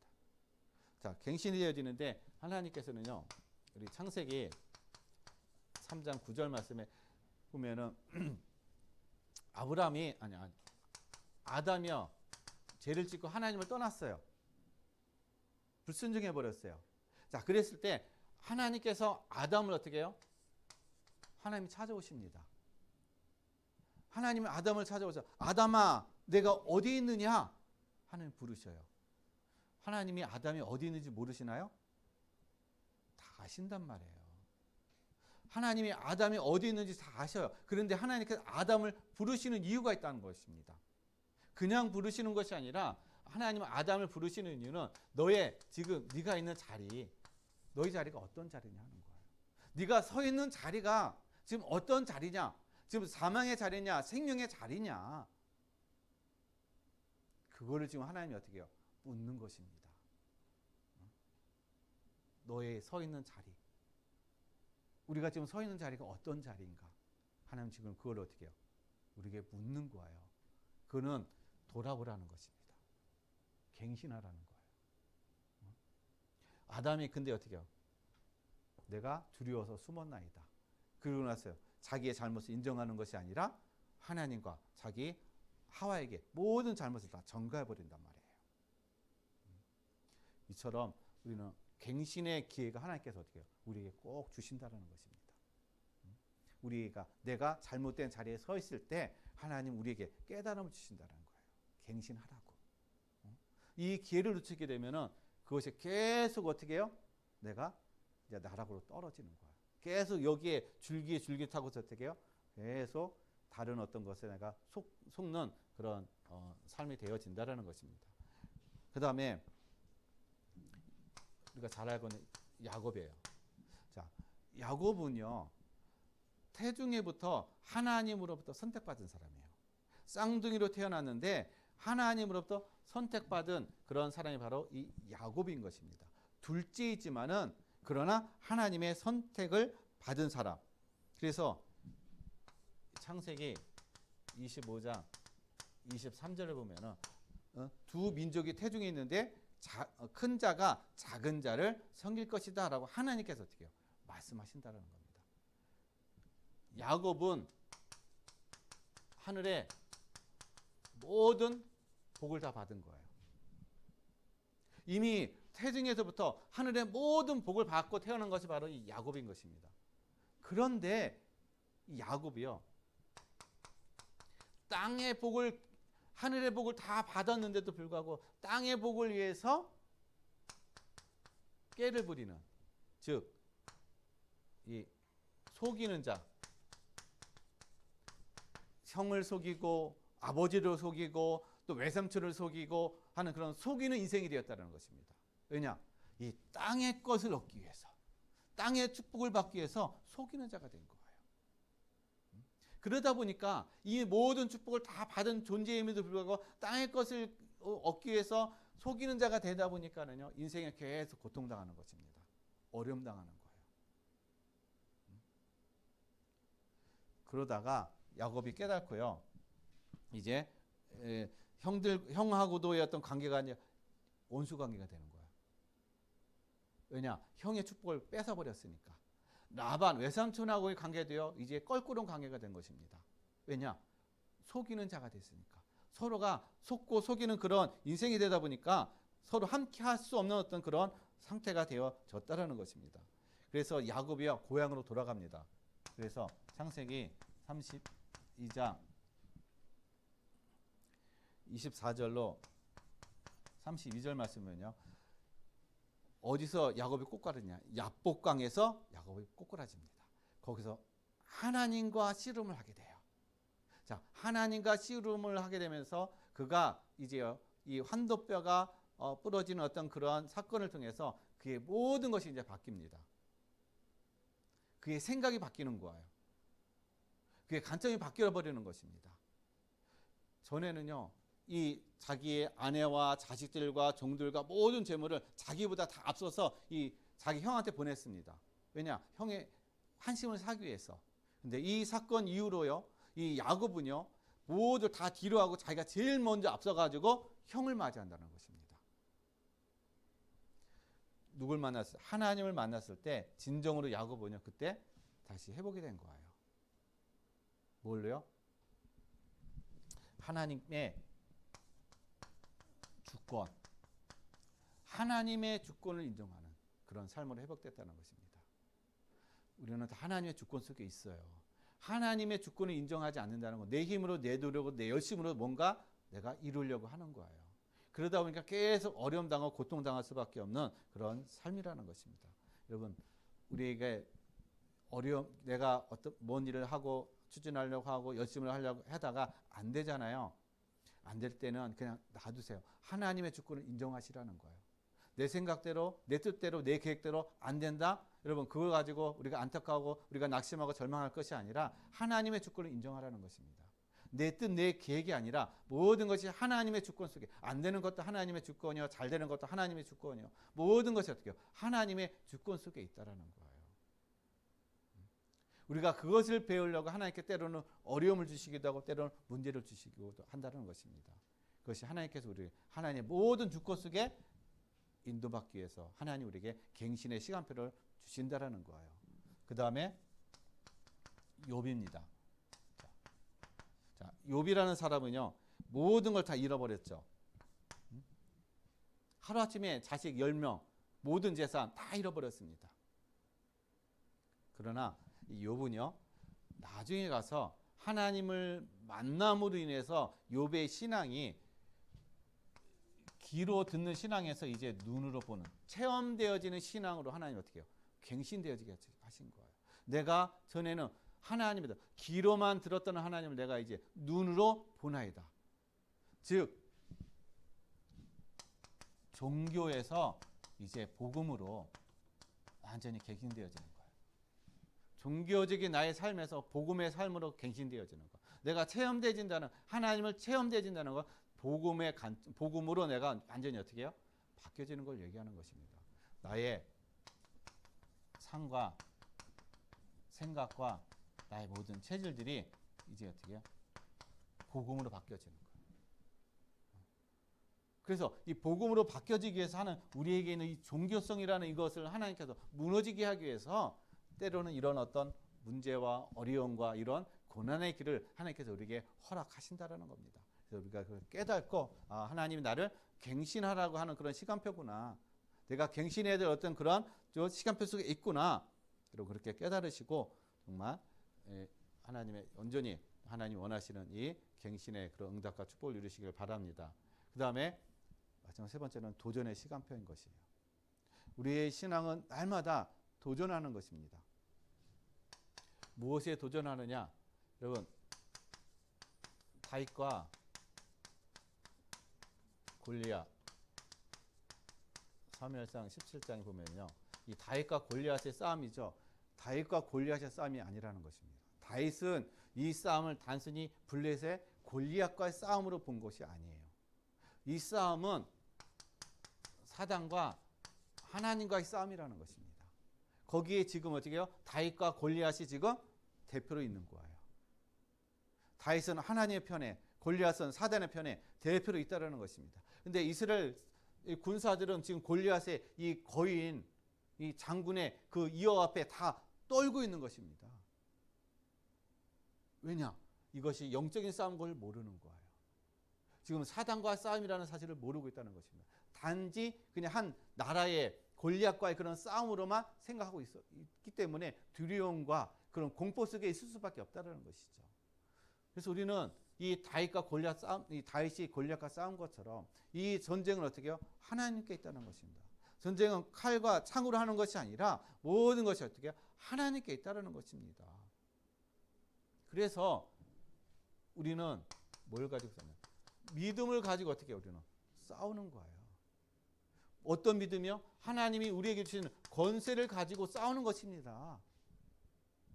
S1: 자, 갱신이 되어지는데 하나님께서는요, 우리 창세기 3장 9절 말씀에 보면은 아담이요, 죄를 짓고 하나님을 떠났어요. 불순종해 버렸어요. 자, 그랬을 때 하나님께서 아담을 어떻게 해요? 하나님이 찾아오십니다. 하나님은 아담을 찾아오셔서 아담아, 내가 어디 있느냐? 하나님 부르셔요. 하나님이 아담이 어디 있는지 모르시나요? 다 아신단 말이에요. 하나님이 아담이 어디 있는지 다 아셔요. 그런데 하나님께서 아담을 부르시는 이유가 있다는 것입니다. 그냥 부르시는 것이 아니라 하나님은 아담을 부르시는 이유는 너의 지금 네가 있는 자리, 너희 자리가 어떤 자리냐 하는 거예요. 네가 서 있는 자리가 지금 어떤 자리냐? 지금 사망의 자리냐? 생명의 자리냐? 그거를 지금 하나님이 어떻게 해요? 묻는 것입니다. 너의 서 있는 자리. 우리가 지금 서 있는 자리가 어떤 자리인가? 하나님 지금 그걸 어떻게 해요? 우리에게 묻는 거예요. 그는 돌아보라는 것입니다. 갱신하라는 거예요. 아담이 근데 어떻게 해요? 내가 두려워서 숨었나이다. 그러고 나서요, 자기의 잘못을 인정하는 것이 아니라 하나님과 자기 하와에게 모든 잘못을 다 전가해버린단 말이에요. 이처럼 우리는 갱신의 기회가 하나님께서 어떻게 해요? 우리에게 꼭 주신다는 것입니다. 우리가 내가 잘못된 자리에 서 있을 때 하나님 우리에게 깨달음을 주신다는 거예요. 갱신하라고. 이 기회를 놓치게 되면은 그것이 계속 어떻게 해요? 내가 이제 나락으로 떨어지는 거야. 계속 여기에 줄기타고서 어떻게 해요? 계속 다른 어떤 것에 내가 속는 그런 삶이 되어진다라는 것입니다. 그 다음에 우리가 잘 알고 있는 야곱이에요. 자, 야곱은요, 태중에부터 하나님으로부터 선택받은 사람이에요. 쌍둥이로 태어났는데 하나님으로부터 선택받은 그런 사람이 바로 이 야곱인 것입니다. 둘째이지만은 그러나 하나님의 선택을 받은 사람. 그래서 창세기 25장 23절을 보면은 두 민족이 태중에 있는데 큰 자가 작은 자를 섬길 것이다 라고 하나님께서 어떻게 해요? 말씀하신다는 겁니다. 야곱은 하늘의 모든 복을 다 받은 거예요. 이미 태중에서부터 하늘의 모든 복을 받고 태어난 것이 바로 이 야곱인 것입니다. 그런데 이 야곱이요, 땅의 복을, 하늘의 복을 다 받았는데도 불구하고 땅의 복을 위해서 꾀를 부리는, 즉 이 속이는 자, 형을 속이고 아버지를 속이고 또 외삼촌을 속이고 하는 그런 속이는 인생이 되었다는 것입니다. 왜냐? 이 땅의 것을 얻기 위해서, 땅의 축복을 받기 위해서 속이는 자가 된 거예요. 그러다 보니까 이 모든 축복을 다 받은 존재임에도 불구하고 땅의 것을 얻기 위해서 속이는 자가 되다 보니까는요, 인생에 계속 고통당하는 것입니다. 어려움 당하는 거예요. 그러다가 야곱이 깨닫고요, 이제 형하고도의 어떤 관계가 이제 원수 관계가 되는 거예요. 왜냐? 형의 축복을 뺏어버렸으니까. 라반 외삼촌하고의 관계도요, 이제 껄끄러운 관계가 된 것입니다. 왜냐? 속이는 자가 됐으니까. 서로가 속고 속이는 그런 인생이 되다 보니까 서로 함께 할 수 없는 어떤 그런 상태가 되어졌다라는 것입니다. 그래서 야곱이요, 고향으로 돌아갑니다. 그래서 창세기 32장 24절로 32절 말씀은요, 어디서 야곱이 꼬꾸라지냐? 야복강에서 야곱이 꼬꾸라집니다. 거기서 하나님과 씨름을 하게 돼요. 자, 하나님과 씨름을 하게 되면서 그가 이제요, 이 환도뼈가 부러지는 어떤 그런 사건을 통해서 그의 모든 것이 이제 바뀝니다. 그의 생각이 바뀌는 거예요. 그의 관점이 바뀌어 버리는 것입니다. 전에는요, 이 자기의 아내와 자식들과 종들과 모든 재물을 자기보다 다 앞서서 이 자기 형한테 보냈습니다. 왜냐? 형의 환심을 사기 위해서. 근데 이 사건 이후로요, 이 야곱은요, 모두 다 뒤로 하고 자기가 제일 먼저 앞서가지고 형을 맞이한다는 것입니다. 누굴 만났을 때? 하나님을 만났을 때 진정으로 야곱은요, 그때 다시 회복이 된 거예요. 뭘로요? 하나님의 주권, 하나님의 주권을 인정하는 그런 삶으로 회복됐다는 것입니다. 우리는 다 하나님의 주권 속에 있어요. 하나님의 주권을 인정하지 않는다는 건 내 힘으로, 내 노력으로, 내 열심으로 뭔가 내가 이루려고 하는 거예요. 그러다 보니까 계속 어려움 당하고 고통 당할 수밖에 없는 그런 삶이라는 것입니다. 여러분, 우리에게 내가 어떤 뭔 일을 하고 추진하려고 하고 열심을 하려고 하다가 안 되잖아요. 안 될 때는 그냥 놔두세요. 하나님의 주권을 인정하시라는 거예요. 내 생각대로, 내 뜻대로, 내 계획대로 안 된다? 여러분, 그걸 가지고 우리가 안타까워하고 우리가 낙심하고 절망할 것이 아니라 하나님의 주권을 인정하라는 것입니다. 내 뜻, 내 계획이 아니라 모든 것이 하나님의 주권 속에, 안 되는 것도 하나님의 주권이요, 잘 되는 것도 하나님의 주권이요, 모든 것이 어떻게 해요? 하나님의 주권 속에 있다라는 거예요. 우리가 그것을 배우려고 하나님께 때로는 어려움을 주시기도 하고 때로는 문제를 주시기도 한다는 것입니다. 그것이 하나님께서 우리 하나님의 모든 주권 속에 인도받기 위해서 하나님 우리에게 갱신의 시간표를 주신다라는 거예요. 그 다음에 욥입니다. 자, 욥이라는 사람은요, 모든 걸 다 잃어버렸죠. 하루아침에 자식 10명, 모든 재산 다 잃어버렸습니다. 그러나 이 욥은요, 나중에 가서 하나님을 만남으로 인해서 욥의 신앙이 귀로 듣는 신앙에서 이제 눈으로 보는 체험되어지는 신앙으로 하나님 어떻게 해요? 갱신되어지게 하신 거예요. 내가 전에는 하나님이다. 귀로만 들었던 하나님을 내가 이제 눈으로 보나이다. 즉 종교에서 이제 복음으로 완전히 갱신되어지는 거예요. 종교적인 나의 삶에서 복음의 삶으로 갱신되어지는 거. 내가 체험되어진다는 하나님을 체험되어진다는 거. 복음으로 내가 완전히 어떻게 해요? 바뀌어지는 걸 얘기하는 것입니다. 나의 삶과 생각과 나의 모든 체질들이 이제 어떻게 해요? 복음으로 바뀌어지는 거예요. 그래서 이 복음으로 바뀌어지기 위해서 하는 우리에게 있는 이 종교성이라는 이것을 하나님께서 무너지게 하기 위해서 때로는 이런 어떤 문제와 어려움과 이런 고난의 길을 하나님께서 우리에게 허락하신다라는 겁니다. 그래서 우리가 그걸 깨닫고 하나님이 나를 갱신하라고 하는 그런 시간표구나. 내가 갱신해야 될 어떤 그런 시간표 속에 있구나. 그리고 그렇게 깨달으시고 정말 하나님의 온전히 하나님 원하시는 이 갱신의 그런 응답과 축복을 누리시길 바랍니다. 그 다음에 마지막 세 번째는 도전의 시간표인 것이에요. 우리의 신앙은 날마다 도전하는 것입니다. 무엇에 도전하느냐? 여러분, 다윗과 골리앗 사무엘상 17장에 보면요, 이 다윗과 골리앗의 싸움이죠. 다윗과 골리앗의 싸움이 아니라는 것입니다. 다윗은 이 싸움을 단순히 블레셋의 골리앗과의 싸움으로 본 것이 아니에요. 이 싸움은 사단과 하나님과의 싸움이라는 것입니다. 거기에 지금 어떻게 해요? 다윗과 골리앗이 지금 대표로 있는 거예요. 다윗은 하나님의 편에, 골리앗은 사단의 편에 대표로 있다는 것입니다. 그런데 이스라엘 군사들은 지금 골리앗의 이 거인, 이 장군의 그 이어 앞에 다 떨고 있는 것입니다. 왜냐? 이것이 영적인 싸움인 걸 모르는 거예요. 지금 사단과 싸움이라는 사실을 모르고 있다는 것입니다. 단지 그냥 한 나라의 골리앗과의 그런 싸움으로만 생각하고 있기 때문에 두려움과 그런 공포 속에 있을 수밖에 없다는 것이죠. 그래서 우리는 이 다윗과 골리앗 싸움, 이 다윗이 골리앗과 싸운 것처럼 이 전쟁은 어떻게 해요? 하나님께 있다는 것입니다. 전쟁은 칼과 창으로 하는 것이 아니라 모든 것이 어떻게 해요? 하나님께 있다는 것입니다. 그래서 우리는 뭘 가지고 싸냐? 믿음을 가지고 어떻게 해요? 우리는 싸우는 거예요. 어떤 믿음이요? 하나님이 우리에게 주시는 권세를 가지고 싸우는 것입니다.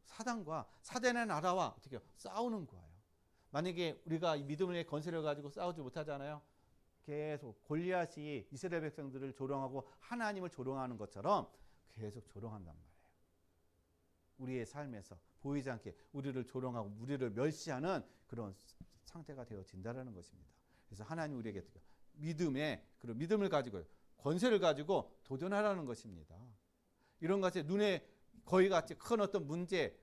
S1: 사단과 사단의 나라와 어떻게 해요? 싸우는 거예요. 만약에 우리가 이 믿음의 권세를 가지고 싸우지 못하잖아요. 계속 골리앗이 이스라엘 백성들을 조롱하고 하나님을 조롱하는 것처럼 계속 조롱한단 말이에요. 우리의 삶에서 보이지 않게 우리를 조롱하고 우리를 멸시하는 그런 상태가 되어진다는 것입니다. 그래서 하나님 우리에게 믿음의 그런 믿음을 가지고 권세를 가지고 도전하라는 것입니다. 이런 것에 눈에 거의 같이 큰 어떤 문제,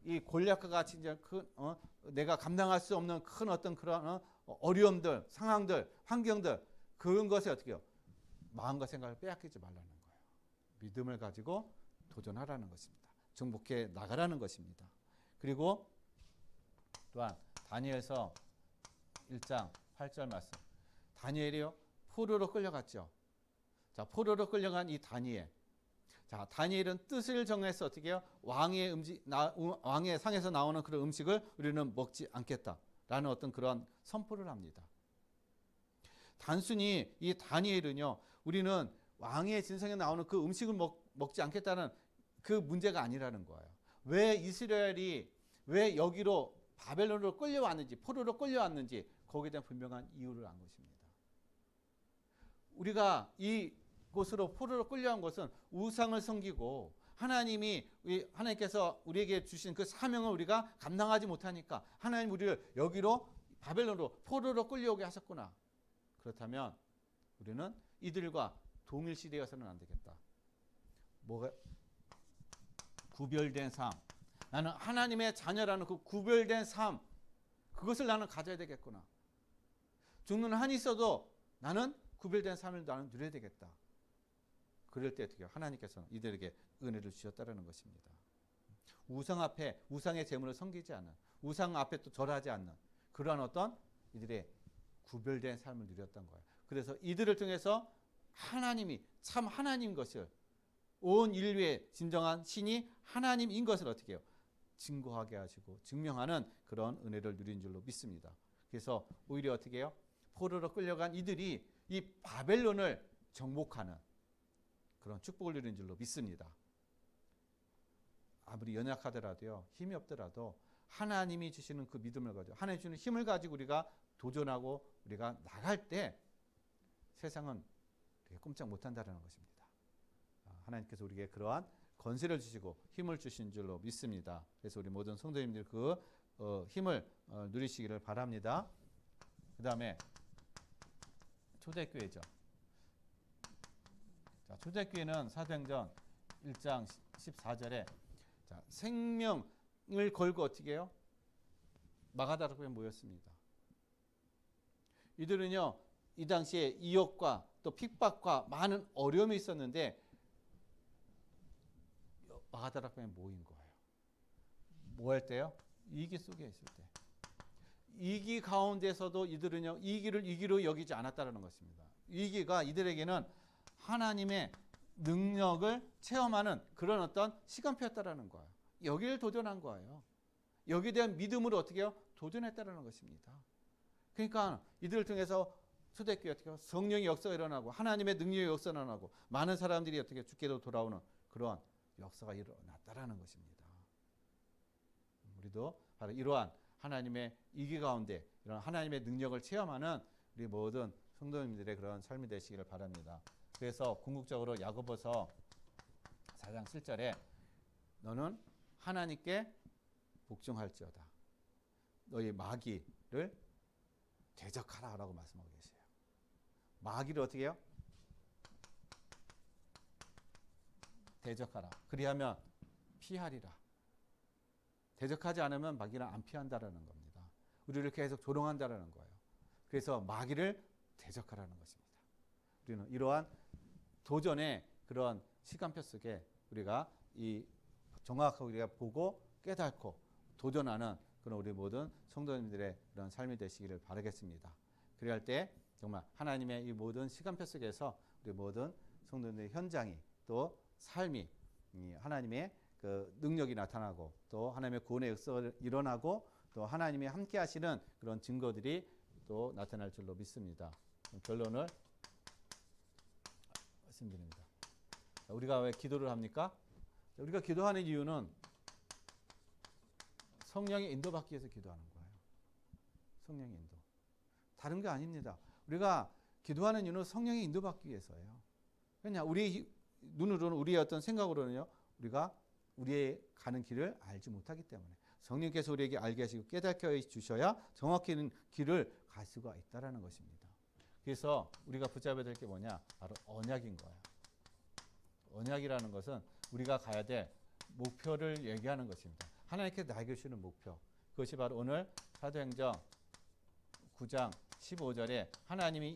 S1: 이 골리앗과 같이 이제 내가 감당할 수 없는 큰 어떤 그런 어려움들, 상황들, 환경들 그런 것에 어떻게 해요? 마음과 생각을 빼앗기지 말라는 거예요. 믿음을 가지고 도전하라는 것입니다. 정복해 나가라는 것입니다. 그리고 또한 다니엘서 1장 8절 말씀. 다니엘이요 포로로 끌려갔죠. 자, 포로로 끌려간 이 다니엘. 자, 다니엘은 뜻을 정해서 어떻게 해요? 왕의 상에서 나오는 그런 음식을 우리는 먹지 않겠다라는 어떤 그런 선포를 합니다. 단순히 이 다니엘은요, 우리는 왕의 진성에 나오는 그 음식을 먹지 않겠다는 그 문제가 아니라는 거예요. 왜 이스라엘이 왜 여기로 바벨론으로 끌려왔는지, 포로로 끌려왔는지 거기에 대한 분명한 이유를 안 것입니다. 우리가 이곳으로 포로로 끌려온 것은 우상을 섬기고 하나님께서 우리에게 주신 그 사명을 우리가 감당하지 못하니까 하나님 우리를 여기로 바벨론으로 포로로 끌려오게 하셨구나. 그렇다면 우리는 이들과 동일시되어서는 안 되겠다. 뭐가 구별된 삶. 나는 하나님의 자녀라는 그 구별된 삶. 그것을 나는 가져야 되겠구나. 죽는 한이 있어도 나는 구별된 삶을 나는 누려야 되겠다. 그럴 때 어떻게 하나님께서 이들에게 은혜를 주셨다는 것입니다. 우상 앞에 우상의 제물을 섬기지 않는, 우상 앞에 또 절하지 않는 그러한 어떤 이들의 구별된 삶을 누렸던 거예요. 그래서 이들을 통해서 하나님이 참 하나님인 것을, 온 인류의 진정한 신이 하나님인 것을 어떻게 해요? 증거하게 하시고 증명하는 그런 은혜를 누린 줄로 믿습니다. 그래서 오히려 어떻게 해요? 포로로 끌려간 이들이 이 바벨론을 정복하는 그런 축복을 누린 줄로 믿습니다. 아무리 연약하더라도요, 힘이 없더라도 하나님이 주시는 그 믿음을 가지고, 하나님이 주시는 힘을 가지고 우리가 도전하고 우리가 나갈 때 세상은 우리가 꼼짝 못한다는 것입니다. 하나님께서 우리에게 그러한 권세를 주시고 힘을 주신 줄로 믿습니다. 그래서 우리 모든 성도님들 그 힘을 누리시기를 바랍니다. 그 다음에 초대교회죠. 자, 초대교회는 사도행전 1장 14절에 자, 생명을 걸고 어떻게 해요? 마가다라 교회에 모였습니다. 이들은요, 이 당시에 이역과 또 핍박과 많은 어려움이 있었는데 마가다라 교회에 모인 거예요. 뭐 할 때요? 위기 속에 있을 때. 위기 가운데서도 이들은요, 위기를 위기로 여기지 않았다는 것입니다. 위기가 이들에게는 하나님의 능력을 체험하는 그런 어떤 시간표였다라는 거예요. 여기를 도전한 거예요. 여기에 대한 믿음으로 어떻게 해요? 도전했다라는 것입니다. 그러니까 이들을 통해서 초대교회 어떻게 해요? 성령의 역사가 일어나고 하나님의 능력의 역사가 일어나고 많은 사람들이 어떻게 죽게도 돌아오는 그러한 역사가 일어났다라는 것입니다. 우리도 바로 이러한 하나님의 이기 가운데 이런 하나님의 능력을 체험하는 우리 모든 성도님들의 그런 삶이 되시기를 바랍니다. 그래서 궁극적으로 야고보서 4장 7절에 너는 하나님께 복종할지어다. 너희 마귀를 대적하라 라고 말씀하고 계세요. 마귀를 어떻게 해요? 대적하라. 그리하면 피하리라. 대적하지 않으면 마귀는 안 피한다라는 겁니다. 우리를 계속 조롱한다라는 거예요. 그래서 마귀를 대적하라는 것입니다. 우리는 이러한 도전의 그런 시간표 속에 우리가 이 정확하게 우리가 보고 깨닫고 도전하는 그런 우리 모든 성도님들의 그런 삶이 되시기를 바라겠습니다. 그래야 할 때 정말 하나님의 이 모든 시간표 속에서 우리 모든 성도님들의 현장이 또 삶이 하나님의 그 능력이 나타나고 또 하나님의 구원의 역사가 일어나고 또 하나님이 함께 하시는 그런 증거들이 또 나타날 줄로 믿습니다. 결론을 말씀드립니다. 우리가 왜 기도를 합니까? 우리가 기도하는 이유는 성령의 인도받기 위해서 기도하는 거예요. 성령의 인도. 다른 게 아닙니다. 우리가 기도하는 이유는 성령의 인도받기 위해서예요. 왜냐? 우리 눈으로는 우리의 어떤 생각으로는요. 우리가 우리의 가는 길을 알지 못하기 때문에 성령께서 우리에게 알게 하시고 깨닫게 해주셔야 정확히 길을 갈 수가 있다는 것입니다. 그래서 우리가 붙잡아야 될 게 뭐냐? 바로 언약인 거예요. 언약이라는 것은 우리가 가야 될 목표를 얘기하는 것입니다. 하나님께서 나에게 주시는 목표. 그것이 바로 오늘 사도행전 9장 15절에 하나님이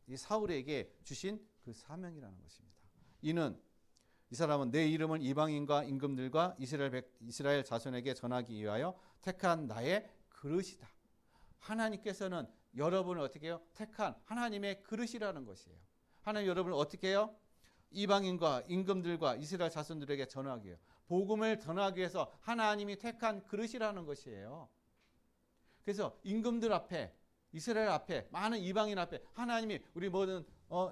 S1: 이 사울에게 주신 그 사명이라는 것입니다. 이 사람은 내 이름을 이방인과 임금들과 이스라엘 자손에게 전하기 위하여 택한 나의 그릇이다. 하나님께서는 여러분을 어떻게 해요? 택한 하나님의 그릇이라는 것이에요. 하나님 여러분을 어떻게 해요? 이방인과 임금들과 이스라엘 자손들에게 전하기 위해요. 복음을 전하기 위해서 하나님이 택한 그릇이라는 것이에요. 그래서 임금들 앞에 이스라엘 앞에 많은 이방인 앞에 하나님이 우리 모든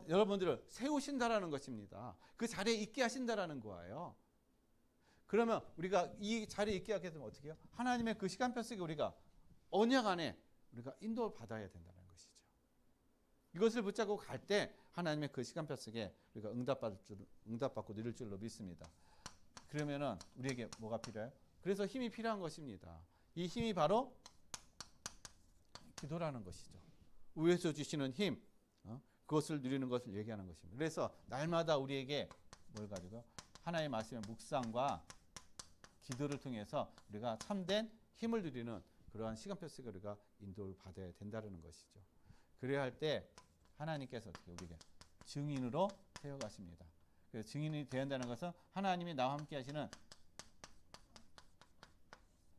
S1: 여러분들을 세우신다라는 것입니다. 그 자리에 있게 하신다라는 거예요. 그러면 우리가 이 자리에 있게 하게 되면 어떻게 해요? 하나님의 그 시간표 속에 우리가 언약 안에 우리가 인도를 받아야 된다는 것이죠. 이것을 붙잡고 갈 때 하나님의 그 시간표 속에 우리가 응답받고 누릴 줄로 믿습니다. 그러면은 우리에게 뭐가 필요해요? 그래서 힘이 필요한 것입니다. 이 힘이 바로 기도라는 것이죠. 위에서 주시는 힘, 그것을 누리는 것을 얘기하는 것입니다. 그래서 날마다 우리에게 뭘 가지고 하나님의 말씀의 묵상과 기도를 통해서 우리가 참된 힘을 누리는 그러한 시간표 속에 우리가 인도를 받아야 된다는 것이죠. 그래야 할 때 하나님께서 어떻게 우리에게 증인으로 세워가십니다. 그래서 증인이 되야 한다는 것은 하나님이 나와 함께 하시는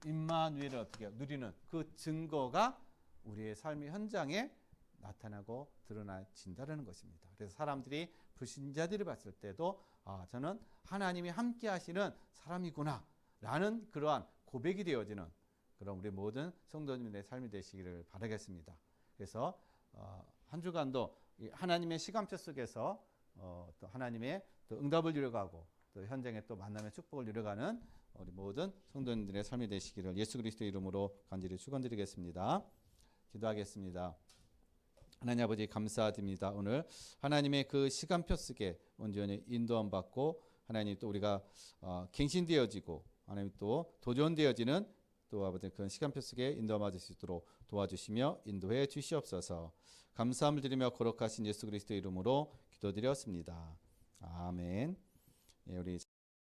S1: 임마누엘을 어떻게 해요? 누리는 그 증거가 우리의 삶의 현장에 나타나고 드러나진다는 것입니다. 그래서 사람들이 불신자들이 봤을 때도 저는 하나님이 함께 하시는 사람이구나 라는 그러한 고백이 되어지는 그런 우리 모든 성도님들의 삶이 되시기를 바라겠습니다. 그래서 한 주간도 하나님의 시간표 속에서 또 하나님의 또 응답을 이뤄가고 또 현장에 또 만남의 축복을 이뤄가는 우리 모든 성도님들의 삶이 되시기를 예수 그리스도의 이름으로 간절히 축원드리겠습니다. 기도하겠습니다. 하나님 아버지 감사드립니다. 오늘 하나님의 그 시간표 속에 온전히 인도함 받고 하나님 또 우리가 갱신되어지고 하나님 또 도전되어지는 또 아버지 그런 시간표 속에 인도함 받을 수 있도록 도와주시며 인도해 주시옵소서. 감사함을 드리며 거룩하신 예수 그리스도의 이름으로 기도드렸습니다. 아멘. 우리